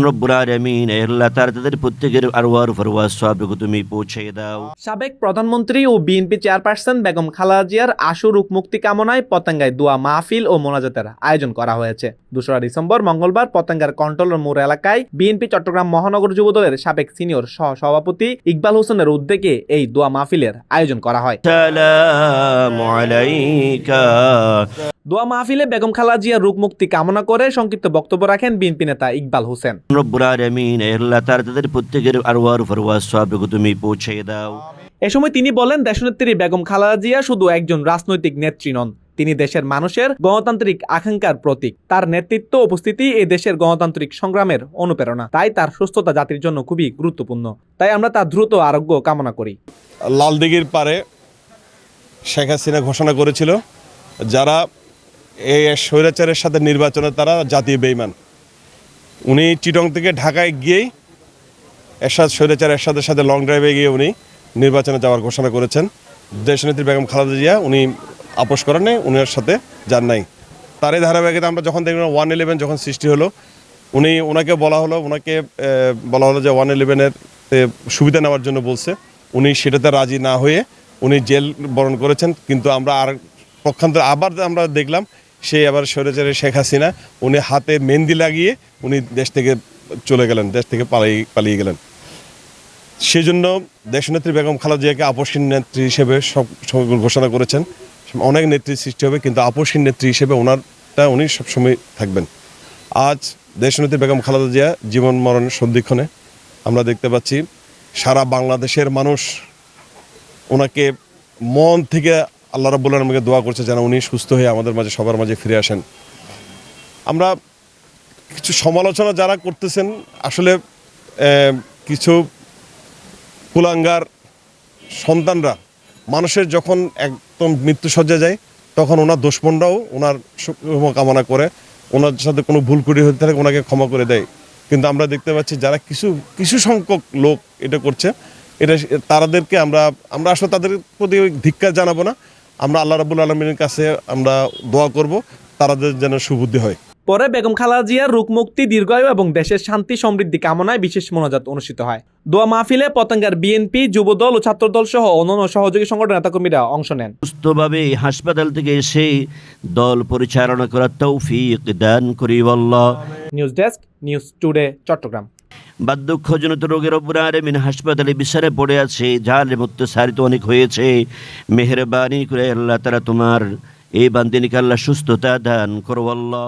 রব্বুল আলামিন আল্লাহ তাআলা তাদের প্রত্যেকের আরওয়ার ফরওয়াজ সওয়াবটুকু তুমি পৌঁছে দাও। সাবেক প্রধানমন্ত্রী ও বিএনপি চেয়ারপারসন বেগম খালেদা জিয়ার আশু রোগ মুক্তি কামনায় পতেঙ্গায় দোয়া মাহফিল ও মোনাজাতের আয়োজন করা হয়েছে। 2রা ডিসেম্বর মঙ্গলবার পতেঙ্গার কন্ট্রোলের মোড় এলাকায় বিএনপি চট্টগ্রাম মহানগর যুবদলের সাবেক সিনিয়র সহ-সভাপতি ইকবাল হোসেনের উদ্যোগে এই দোয়া মাহফিলের আয়োজন করা হয়। সালামু আলাইকা। দোয়া মাহফিলে বেগম খালেদা জিয়ার রোগ মুক্তি কামনা করে সংক্ষিপ্ত বক্তব্য রাখেন বিএনপি নেতা ইকবাল হোসেন। রব্বুল আলামিন আল্লাহ তাআলা তাদের প্রত্যেকের আরওয়ার ফরওয়াজ সওয়াবটুকু তুমি পৌঁছে দাও। এ সময় তিনি বলেন, দেশনেত্রী বেগম খালেদা জিয়া শুধু একজন রাজনৈতিক নেত্রী নন, তিনি দেশের মানুষের গণতান্ত্রিক আকাঙ্ক্ষার প্রতীক। তার নেতৃত্ব উপস্থিতি এই দেশের গণতান্ত্রিক সংগ্রামের অনুপ্রেরণা। তাই তার সুস্থতা জাতির জন্য খুবই গুরুত্বপূর্ণ। তাই আমরা তার দ্রুত আরোগ্য কামনা করি। লালদিঘির পারে শেখ হাসিনা ঘোষণা করেছিল, যারা এই স্বৈরাচারের সাথে নির্বাচনে তারা জাতীয় বেঈমান। উনি চিটং থেকে ঢাকায় গিয়েই স্বৈরাচার এরশাদের সাথে লং ড্রাইভে গিয়ে উনি নির্বাচনে যাওয়ার ঘোষণা করেছেন। দেশনেত্রী বেগম খালেদা জিয়া উনি আপোষ করেন নাই, উনার সাথে যান নাই। তারই ধারাবাহিকতা আমরা যখন দেখলাম 111 যখন সৃষ্টি হলো, ওনাকে বলা হলো যে 111-এর সুবিধা নেওয়ার জন্য বলছে। উনি সেটাতে রাজি না হয়ে উনি জেল বরণ করেছেন। কিন্তু আমরা আর পক্ষান্তরে আবার আমরা দেখলাম সেই আবার স্বৈরাচারের শেখ হাসিনা উনি হাতে মেহেন্দি লাগিয়ে উনি দেশ থেকে চলে গেলেন, দেশ থেকে পালিয়ে গেলেন। সেই জন্য দেশনেত্রী বেগম খালেদা জিয়াকে আপসহীন নেত্রী হিসেবে সব ঘোষণা করেছেন। অনেক নেত্রীর সৃষ্টি হবে, কিন্তু আপসহীন নেত্রী হিসেবে উনি সবসময় থাকবেন। আজ দেশনেত্রী বেগম খালেদা জিয়া জীবন মরণের সন্ধিক্ষণে আমরা দেখতে পাচ্ছি সারা বাংলাদেশের মানুষ ওনাকে মন থেকে আল্লাহ রাব্বুল আলামিনকে দোয়া করছে যেন উনি সুস্থ হয়ে আমাদের মাঝে সবার মাঝে ফিরে আসেন। আমরা কিছু সমালোচনা যারা করতেছেন, আসলে কিছু কুলাঙ্গার সন্তানরা মানুষের যখন একদম মৃত্যুসজ্জা যায় তখন ওনার দুশমনরাও ওনার কামনা করে, ওনার সাথে কোনো ভুল ত্রুটি হতে থাকে ওনাকে ক্ষমা করে দেয়। কিন্তু আমরা দেখতে পাচ্ছি যারা কিছু সংখ্যক লোক এটা করছে, তাদেরকে আমরা আসলে তাদের প্রতি ধিক্কার জানাবো না। আমরা আল্লাহ রাব্বুল আলামিনের কাছে আমরা দোয়া করব তাদের যেন সুবুদ্ধি হয়। পরে বেগম খালেদা জিয়ার রোগ মুক্তি, দীর্ঘায়ু এবং দেশের শান্তি সমৃদ্ধি কামনায় বিশেষ মোনাজাত অনুষ্ঠিত হয়। দোয়া মাহফিলে পতেঙ্গার বিএনপি, যুবদল ও ছাত্রদল সহ অন্যান্য সহযোগী সংগঠনের নেতাকর্মীরা অংশ নেন। সুস্থভাবে হাসপাতাল থেকে এসে দল পরিচালনা করার তৌফিক দান করি Allah. News desk, news today, Chittagong. বার্ধক্যজনিত রোগের রব্বুল আলামিন হাসপাতালে বিছানায় পড়ে আছে, জালেম অত্যাচারিত অনেক হয়েছে। মেহেরবানি করে আল্লাহ তাআলা তোমার এই বান্দিনীকে আল্লাহ সুস্থতা দান করো আল্লাহ।